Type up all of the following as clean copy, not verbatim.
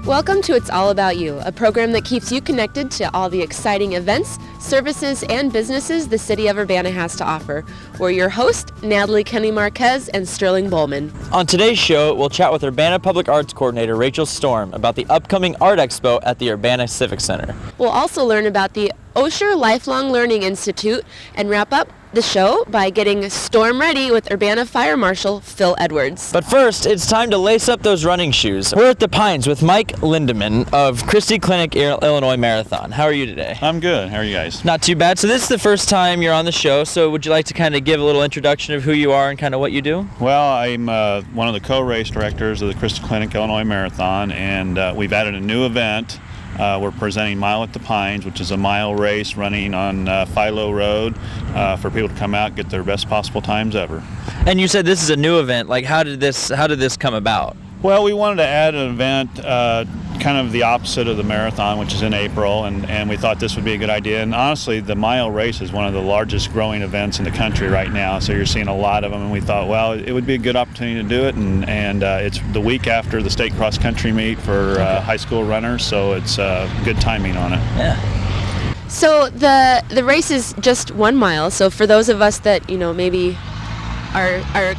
Welcome to It's All About You, a program that keeps you connected to all the exciting events, services, and businesses the city of Urbana has to offer. We're your hosts, Natalie Marquez and Sterling Bowman. On today's show, we'll chat with Urbana Public Arts Coordinator Rachel Storm about the upcoming Art Expo at the Urbana Civic Center. We'll also learn about the Osher Lifelong Learning Institute and wrap up the show by getting storm ready with Urbana Fire Marshal Phil Edwards. But first, it's time to lace up those running shoes. We're at the Pines with Mike Lindeman of Christie Clinic Illinois Marathon. How are you today? I'm good. How are you guys? Not too bad. So this is the first time you're on the show, so would you like to kind of give a little introduction of who you are and kind of what you do? Well, I'm one of the co-race directors of the Christie Clinic Illinois Marathon, and we've added a new event. We're presenting Mile at the Pines, which is a mile race running on Philo Road for people to come out and get their best possible times ever. And you said this is a new event. Like, how did this come about? Well, we wanted to add an event kind of the opposite of the marathon, which is in April, and we thought this would be a good idea. And honestly, the mile race is one of the largest growing events in the country right now, so you're seeing a lot of them, and we thought, well, it would be a good opportunity to do it, and it's the week after the state cross-country meet for high school runners, so it's good timing on it. Yeah. So the race is just 1 mile, so for those of us that, maybe are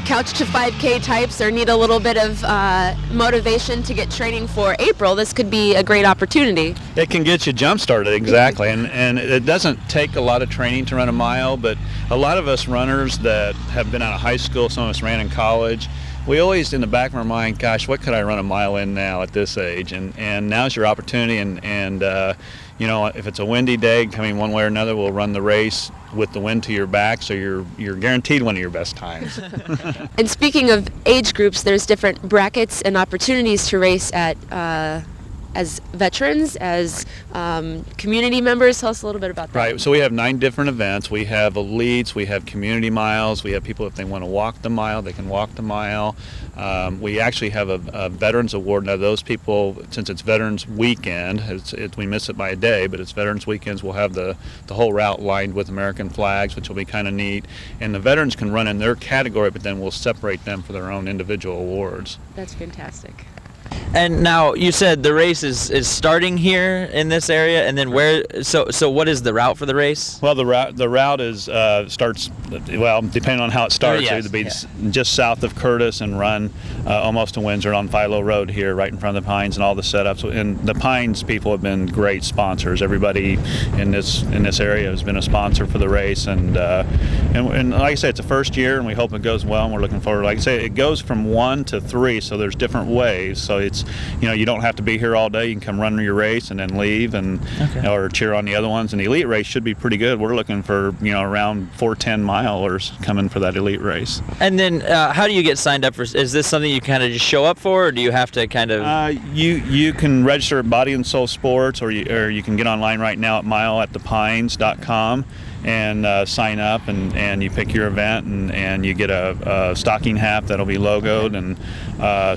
couch to 5K types or need a little bit of motivation to get training for April, this could be a great opportunity. It can get you jump started, exactly, and it doesn't take a lot of training to run a mile, but a lot of us runners that have been out of high school, some of us ran in college, we always in the back of our mind, gosh, what could I run a mile in now at this age? And now's your opportunity, and if it's a windy day coming one way or another, we'll run the race with the wind to your back, so you're guaranteed one of your best times. And speaking of age groups, there's different brackets and opportunities to race at as veterans, as community members. Tell us a little bit about that. Right, so we have 9 different events. We have elites, we have community miles, we have people, if they want to walk the mile, they can walk the mile. We actually have a Veterans Award. Now those people, since it's Veterans Weekend, we miss it by a day, but it's Veterans Weekends, we'll have the whole route lined with American flags, which will be kind of neat. And the veterans can run in their category, but then we'll separate them for their own individual awards. That's fantastic. And now you said the race is starting here in this area, and then where? So what is the route for the race? Well, the route is starts depending on how it starts. Yes, It'll be just south of Curtis and run almost to Windsor on Philo Road here, right in front of the Pines and all the setups. And the Pines people have been great sponsors. Everybody in this area has been a sponsor for the race, and like I say, it's the first year, and we hope it goes well. And we're looking forward. Like I say, it goes from 1 to 3, so there's different ways. So it's, you don't have to be here all day. You can come run your race and then leave, and or cheer on the other ones. And the elite race should be pretty good. We're looking for around 410 milers coming for that elite race. And then how do you get signed up for? Is this something you kind of just show up for, or do you have to kind of? You can register at Body and Soul Sports, or you can get online right now at mileatthepines.com. and sign up, and you pick your event, and you get a stocking hat that'll be logoed, and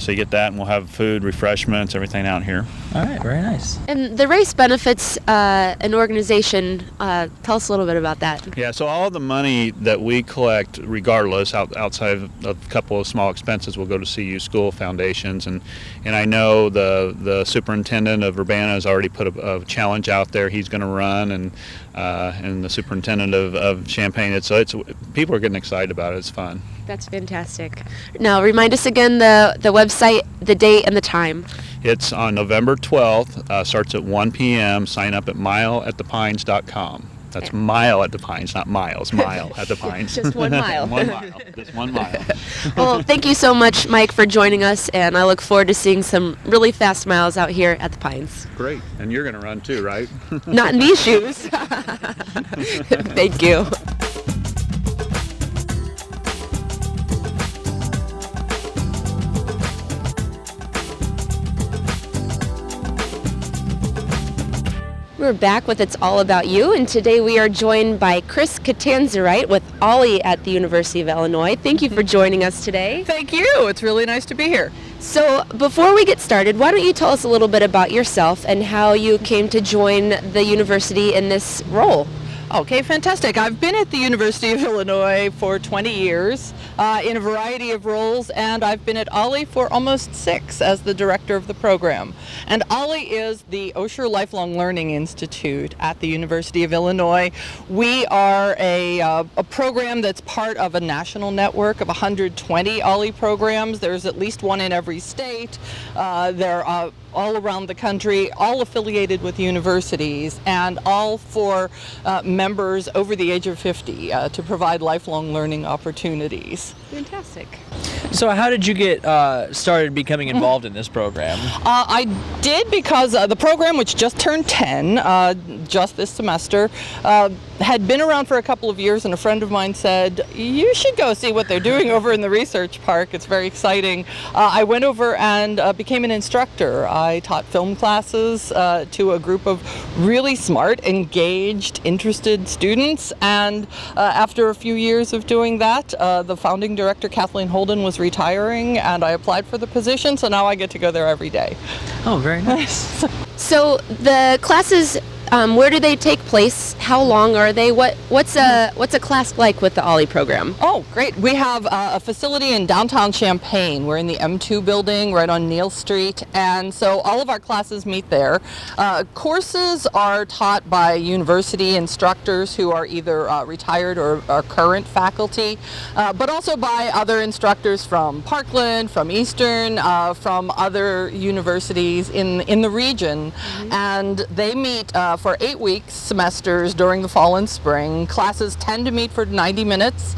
so you get that, and we'll have food, refreshments, everything out here. All right, very nice. And the race benefits an organization. Tell us a little bit about that. Yeah, so all the money that we collect, regardless, outside of a couple of small expenses, will go to CU school foundations, and I know the superintendent of Urbana has already put a challenge out there he's going to run, and the superintendent of Champaign. It's people are getting excited about it. It's fun. That's fantastic. Now, remind us again the website, the date, and the time. It's on November 12th. Starts at 1 p.m. Sign up at mileatthepines.com. That's Mile at the Pines, not miles. Mile at the Pines. Just 1 mile. 1 mile. Just 1 mile. Well, thank you so much, Mike, for joining us, and I look forward to seeing some really fast miles out here at the Pines. Great. And you're going to run too, right? Not in these shoes. Thank you. We're back with It's All About You, and today we are joined by Chris Catanzarite with Ollie at the University of Illinois. Thank you for joining us today. Thank you. It's really nice to be here. So before we get started, why don't you tell us a little bit about yourself and how you came to join the university in this role? Okay, fantastic. I've been at the University of Illinois for 20 years in a variety of roles, and I've been at OLLI for almost 6 as the director of the program. And OLLI is the Osher Lifelong Learning Institute at the University of Illinois. We are a program that's part of a national network of 120 OLLI programs. There's at least one in every state. They're all around the country, all affiliated with universities, and all for members over the age of 50 to provide lifelong learning opportunities. Fantastic. So how did you get started becoming involved in this program? I did because the program, which just turned 10 just this semester, had been around for a couple of years, and a friend of mine said, you should go see what they're doing over in the research park. It's very exciting. I went over and became an instructor. I taught film classes to a group of really smart, engaged, interested students, and after a few years of doing that, the founding director, Kathleen Holden, was retiring, and I applied for the position, so now I get to go there every day. Oh, very nice. So the classes, where do they take place? How long are they? What's a class like with the OLLI program? Oh, great. We have a facility in downtown Champaign. We're in the M2 building right on Neal Street, and so all of our classes meet there. Courses are taught by university instructors who are either retired or are current faculty, but also by other instructors from Parkland, from Eastern, from other universities in the region, and they meet for 8-week semesters during the fall and spring. Classes tend to meet for 90 minutes.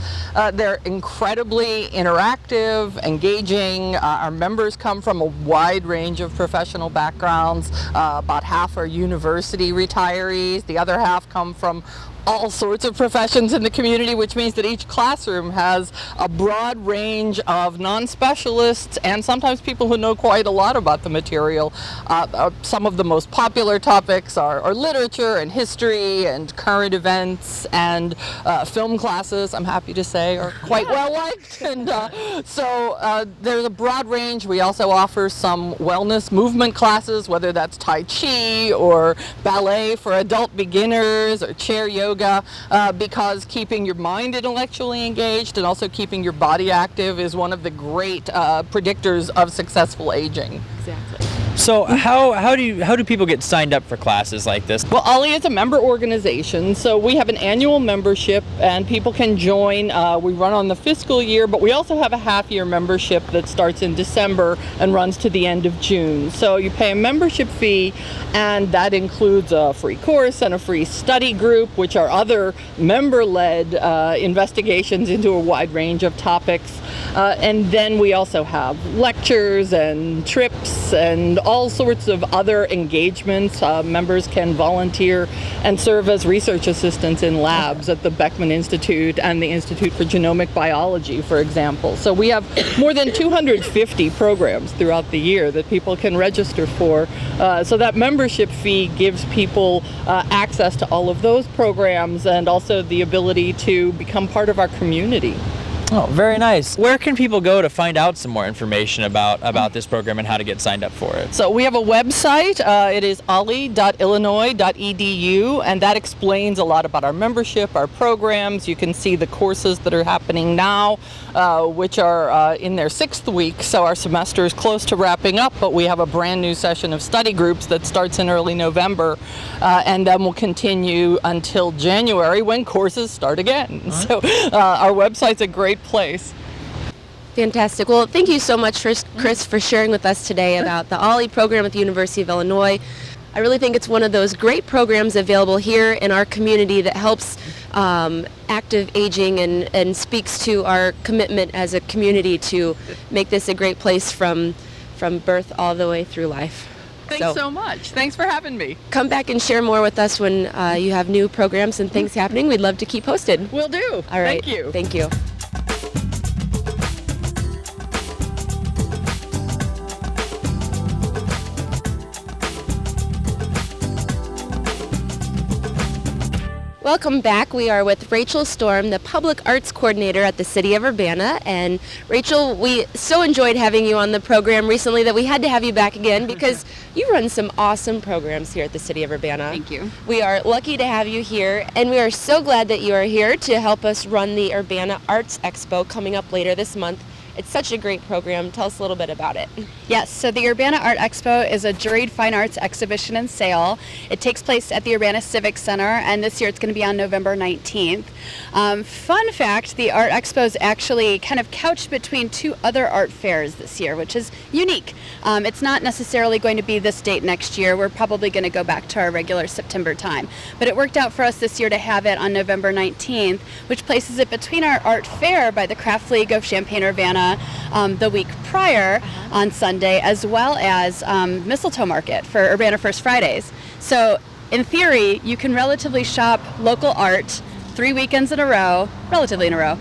They're incredibly interactive, engaging. Our members come from a wide range of professional backgrounds. About half are university retirees. The other half come from all sorts of professions in the community, which means that each classroom has a broad range of non-specialists and sometimes people who know quite a lot about the material. Some of the most popular topics are literature and history and current events, and film classes, I'm happy to say, are quite well liked. And so there's a broad range. We also offer some wellness movement classes, whether that's Tai Chi or ballet for adult beginners or chair yoga, because keeping your mind intellectually engaged and also keeping your body active is one of the great predictors of successful aging. Exactly. So how do people get signed up for classes like this? Well, OLLI is a member organization, so we have an annual membership and people can join. We run on the fiscal year, but we also have a half-year membership that starts in December and runs to the end of June. So you pay a membership fee, and that includes a free course and a free study group, which are other member-led investigations into a wide range of topics. And then we also have lectures and trips and all sorts of other engagements. Members can volunteer and serve as research assistants in labs at the Beckman Institute and the Institute for Genomic Biology, for example. So we have more than 250 programs throughout the year that people can register for. So that membership fee gives people access to all of those programs and also the ability to become part of our community. Oh, very nice. Where can people go to find out some more information about this program and how to get signed up for it? So we have a website. It is olli.illinois.edu, and that explains a lot about our membership, our programs. You can see the courses that are happening now, which are in their 6th week. So our semester is close to wrapping up, but we have a brand new session of study groups that starts in early November, and then will continue until January when courses start again. Right. So our website's a great place. Fantastic. Well, thank you so much, Chris, for sharing with us today about the OLLI program at the University of Illinois. I really think it's one of those great programs available here in our community that helps active aging and speaks to our commitment as a community to make this a great place from birth all the way through life. Thanks so much. Thanks for having me. Come back and share more with us when you have new programs and things happening. We'd love to keep posted. Will do. All right. Thank you. Thank you. Welcome back. We are with Rachel Storm, the Public Arts Coordinator at the City of Urbana. And Rachel, we so enjoyed having you on the program recently that we had to have you back again because you run some awesome programs here at the City of Urbana. Thank you. We are lucky to have you here, and we are so glad that you are here to help us run the Urbana Arts Expo coming up later this month. It's such a great program. Tell us a little bit about it. Yes, so the Urbana Art Expo is a juried fine arts exhibition and sale. It takes place at the Urbana Civic Center, and this year it's going to be on November 19th. Fun fact, the Art Expo is actually kind of couched between two other art fairs this year, which is unique. It's not necessarily going to be this date next year. We're probably going to go back to our regular September time. But it worked out for us this year to have it on November 19th, which places it between our art fair by the Craft League of Champaign-Urbana the week prior on Sunday, as well as Mistletoe Market for Urbana First Fridays. So in theory, you can relatively shop local art 3 weekends in a row, relatively in a row,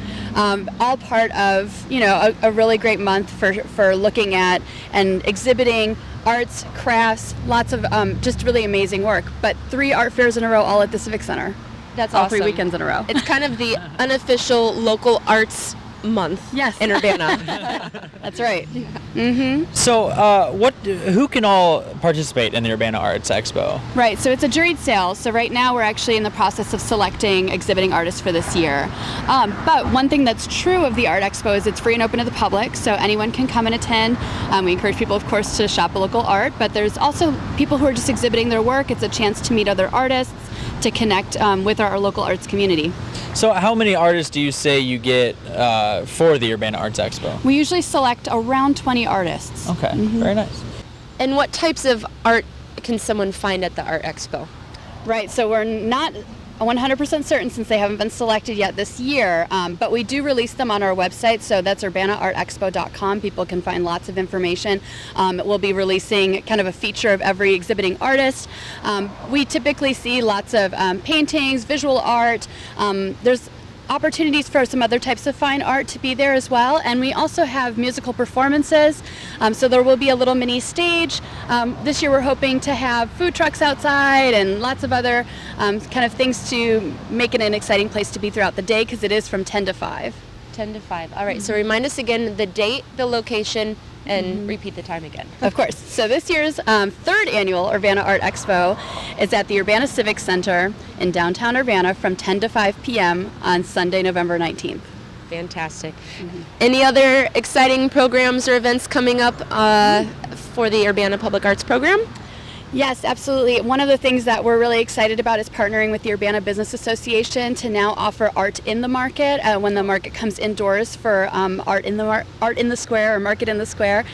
all part of, you know, a really great month for looking at and exhibiting arts, crafts, lots of just really amazing work. But 3 art fairs in a row, all at the Civic Center. That's all awesome. 3 weekends in a row. It's kind of the unofficial local arts month Yes. in Urbana. That's right. So, who can all participate in the Urbana Arts Expo? Right, so it's a juried sale. So right now we're actually in the process of selecting exhibiting artists for this year. But one thing that's true of the Art Expo is it's free and open to the public, so anyone can come and attend. We encourage people, of course, to shop local art, but there's also people who are just exhibiting their work. It's a chance to meet other artists, to connect with our local arts community. So how many artists do you say you get for the Urbana Arts Expo? We usually select around 20 artists. Okay, very nice. And what types of art can someone find at the Art Expo? Right, so we're not 100% certain since they haven't been selected yet this year, but we do release them on our website, so that's urbanaartexpo.com. People can find lots of information. We'll be releasing kind of a feature of every exhibiting artist. We typically see lots of paintings, visual art. There's opportunities for some other types of fine art to be there as well, and we also have musical performances, so there will be a little mini stage. This year we're hoping to have food trucks outside and lots of other kind of things to make it an exciting place to be throughout the day, because it is from 10 to 5. 10 to 5. All right, so remind us again the date, the location, and repeat the time again. Of course. So this year's 3rd annual Urbana Art Expo is at the Urbana Civic Center in downtown Urbana from 10 to 5 p.m. on Sunday, November 19th. Fantastic. Any other exciting programs or events coming up for the Urbana Public Arts Program? Yes, absolutely. One of the things that we're really excited about is partnering with the Urbana Business Association to now offer art in the market when the market comes indoors for art in the square or market in the square.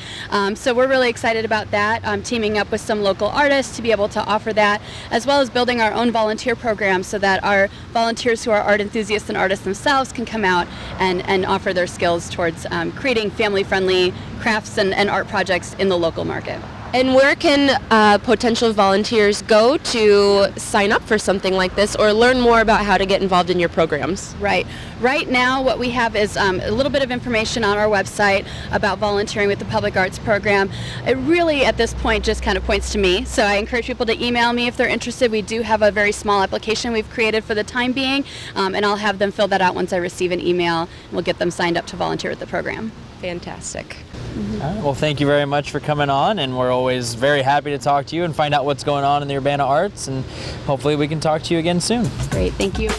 So we're really excited about that, teaming up with some local artists to be able to offer that, as well as building our own volunteer program so that our volunteers who are art enthusiasts and artists themselves can come out and offer their skills towards creating family-friendly crafts and art projects in the local market. And where can potential volunteers go to sign up for something like this or learn more about how to get involved in your programs? Right. Right now what we have is a little bit of information on our website about volunteering with the Public Arts Program. It really at this point just kind of points to me, so I encourage people to email me if they're interested. We do have a very small application we've created for the time being, and I'll have them fill that out once I receive an email. We'll get them signed up to volunteer with the program. Fantastic. All right, well, thank you very much for coming on, and we're always very happy to talk to you and find out what's going on in the Urbana Arts, and hopefully we can talk to you again soon. Great, thank you.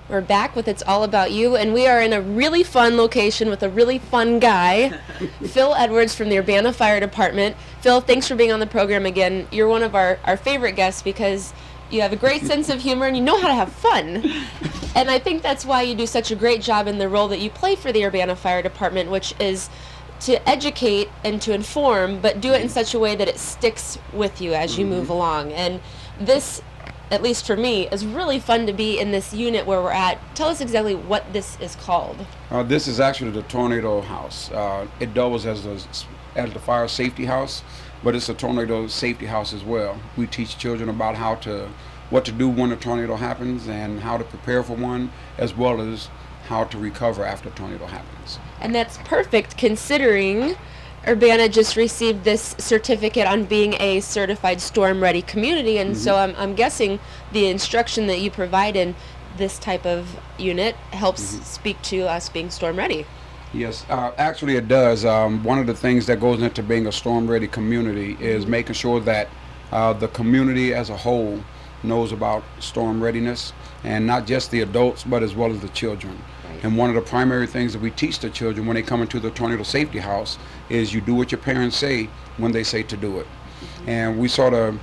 We're back with It's All About You, and we are in a really fun location with a really fun guy, Phil Edwards from the Urbana Fire Department. Phil, thanks for being on the program again. You're one of our favorite guests because you have a great sense of humor and you know how to have fun. And I think that's why you do such a great job in the role that you play for the Urbana Fire Department, which is to educate and to inform, but do it in such a way that it sticks with you as you move along. And this, at least for me, is really fun to be in this unit where we're at. Tell us exactly what this is called. This is actually the tornado house. It doubles as the fire safety house, but it's a tornado safety house as well. We teach children about what to do when a tornado happens and how to prepare for one, as well as how to recover after a tornado happens. And that's perfect considering Urbana just received this certificate on being a certified storm-ready community, and so I'm guessing the instruction that you provide in this type of unit helps speak to us being storm-ready. Yes, actually it does. One of the things that goes into being a storm-ready community is making sure that the community as a whole knows about storm readiness, and not just the adults, but as well as the children. And one of the primary things that we teach the children when they come into the tornado safety house is you do what your parents say when they say to do it. And we sort of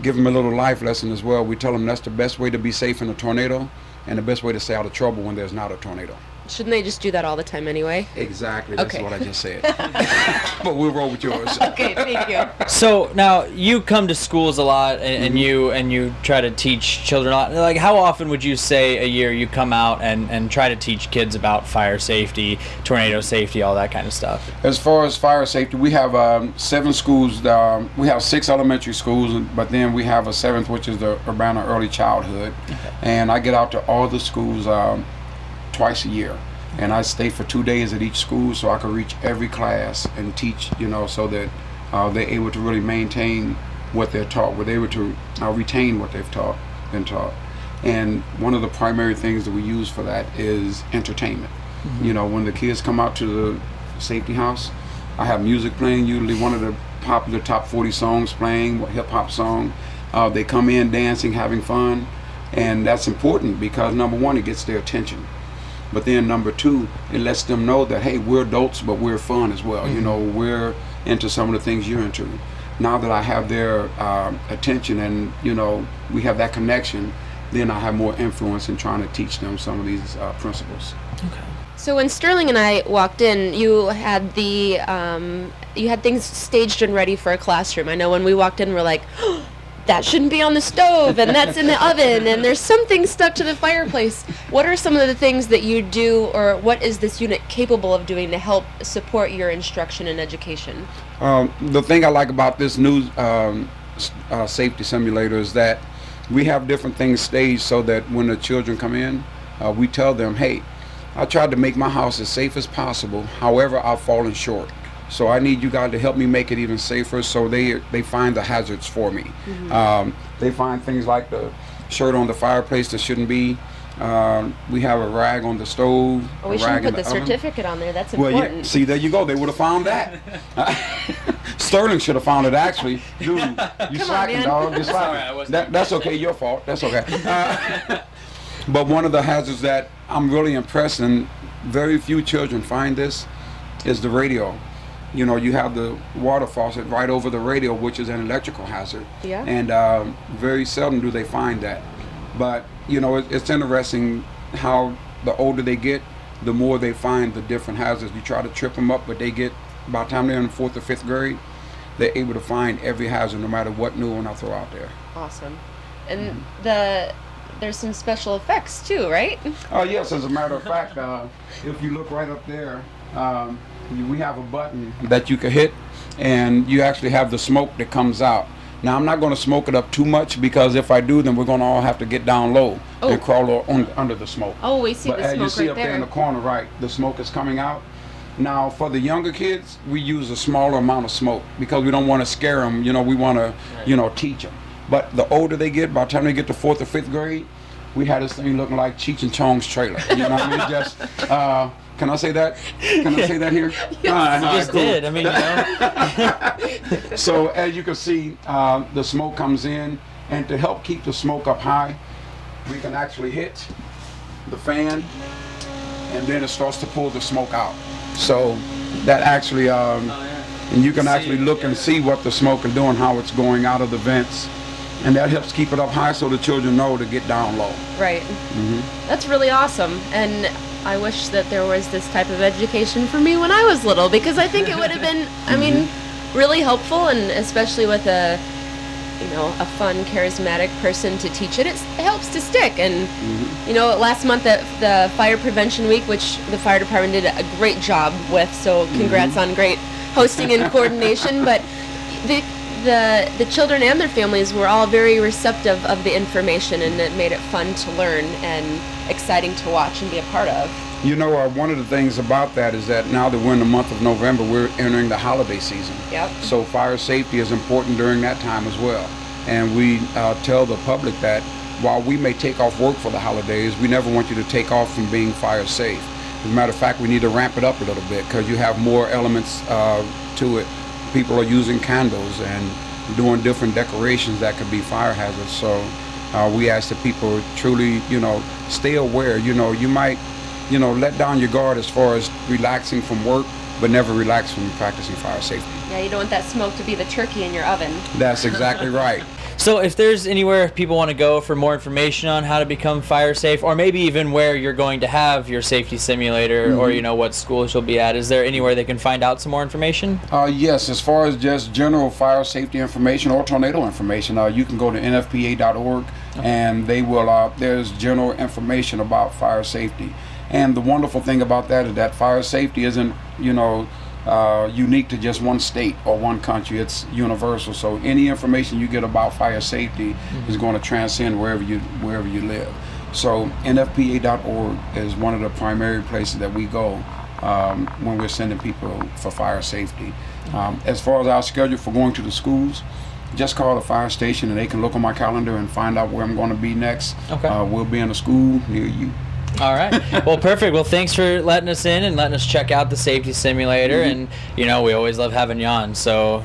give them a little life lesson as well. We tell them that's the best way to be safe in a tornado and the best way to stay out of trouble when there's not a tornado. Shouldn't they just do that all the time anyway? Exactly, that's what I just said. But we'll roll with yours. Okay, thank you. So now you come to schools a lot, and you try to teach children a lot. Like, how often would you say a year you come out and try to teach kids about fire safety, tornado safety, all that kind of stuff? As far as fire safety, we have 7 schools. We have 6 elementary schools, but then we have a 7th, which is the Urbana Early Childhood. And I get out to all the schools twice a year, and I stay for 2 days at each school so I can reach every class and teach, so that they're able to really maintain what they're taught, where they're able to retain what they've been taught. And one of the primary things that we use for that is entertainment. When the kids come out to the safety house, I have music playing, usually one of the popular top 40 songs playing, hip-hop song. They come in dancing, having fun, and that's important because number one, it gets their attention. But then number 2, it lets them know that, hey, we're adults, but we're fun as well. We're into some of the things you're into. Now that I have their attention and, we have that connection, then I have more influence in trying to teach them some of these principles. Okay. So when Sterling and I walked in, you had you had things staged and ready for a classroom. I know when we walked in, we're like, oh, that shouldn't be on the stove, and that's in the oven, and there's something stuck to the fireplace. What are some of the things that you do, or what is this unit capable of doing to help support your instruction and education? The thing I like about this new safety simulator is that we have different things staged so that when the children come in, we tell them, hey, I tried to make my house as safe as possible, however I've fallen short. So I need you guys to help me make it even safer, so they find the hazards for me. They find things like the shirt on the fireplace that shouldn't be. We have a rag on the stove. Oh, we should put the certificate on there. That's important. Well, yeah, see, there you go. They would have found that. Sterling should have found it, actually. Dude, you slacking, dog. You're slacking. That's okay. Your fault. That's okay. But one of the hazards that I'm really impressed, and very few children find this, is the radio. You have the water faucet right over the radio, which is an electrical hazard. Yeah. And very seldom do they find that. But, it's interesting how the older they get, the more they find the different hazards. You try to trip them up, but they get, by the time they're in the 4th or 5th grade, they're able to find every hazard no matter what new one I throw out there. Awesome. And there's some special effects too, right? Oh, yes, as a matter of fact, if you look right up there, we have a button that you can hit, and you actually have the smoke that comes out. Now, I'm not going to smoke it up too much, because if I do, then we're going to all have to get down low and crawl under the smoke. Oh, we see the smoke right there. But as you see up there in the corner, right, the smoke is coming out. Now, for the younger kids, we use a smaller amount of smoke because we don't want to scare them. We want to, teach them. But the older they get, by the time they get to 4th or 5th grade, we had this thing looking like Cheech and Chong's trailer. You know what I mean? Just, can I say that? Can I say that here? Yes. You just did. I mean, So as you can see, the smoke comes in, and to help keep the smoke up high, we can actually hit the fan, and then it starts to pull the smoke out. So that actually, and you can actually look and see what the smoke is doing, how it's going out of the vents. And that helps keep it up high so the children know to get down low. Right. That's really awesome. And I wish that there was this type of education for me when I was little, because I think it would have been, really helpful, and especially with a fun, charismatic person to teach it, it helps to stick. And, last month at the Fire Prevention Week, which the fire department did a great job with, so congrats on great hosting and coordination, but the the children and their families were all very receptive of the information, and it made it fun to learn and exciting to watch and be a part of. You know, one of the things about that is that now that we're in the month of November, we're entering the holiday season. Yep. So fire safety is important during that time as well. And we tell the public that while we may take off work for the holidays, we never want you to take off from being fire safe. As a matter of fact, we need to ramp it up a little bit because you have more elements to it. People are using candles and doing different decorations that could be fire hazards. So we ask that people truly, stay aware. You might, let down your guard as far as relaxing from work, but never relax from practicing fire safety. Yeah, you don't want that smoke to be the turkey in your oven. That's exactly right. So if there's anywhere people want to go for more information on how to become fire safe, or maybe even where you're going to have your safety simulator, or what schools you'll be at, is there anywhere they can find out some more information? Yes, as far as just general fire safety information or tornado information, you can go to nfpa.org, and they will. There's general information about fire safety. And the wonderful thing about that is that fire safety isn't, unique to just one state or one country. It's universal. So any information you get about fire safety is going to transcend wherever you live. So nfpa.org is one of the primary places that we go when we're sending people for fire safety. As far as our schedule for going to the schools, just call the fire station and they can look on my calendar and find out where I'm going to be next. Okay. We'll be in a school near you. All right. Well, perfect. Well, thanks for letting us in and letting us check out the safety simulator. And we always love having you on. So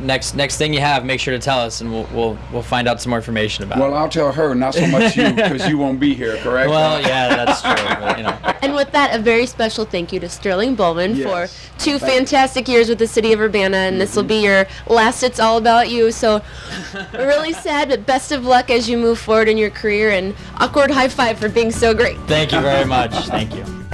next thing you have, make sure to tell us, and we'll find out some more information about it. Well, I'll tell her, not so much you, because you won't be here, correct? Well, yeah, that's true. But, And with that, a very special thank you to Sterling Bowman for 2 fantastic years with the city of Urbana, and this will be your last It's All About You. So we're really sad, but best of luck as you move forward in your career, and awkward high five for being so great. Thank you very much. Thank you.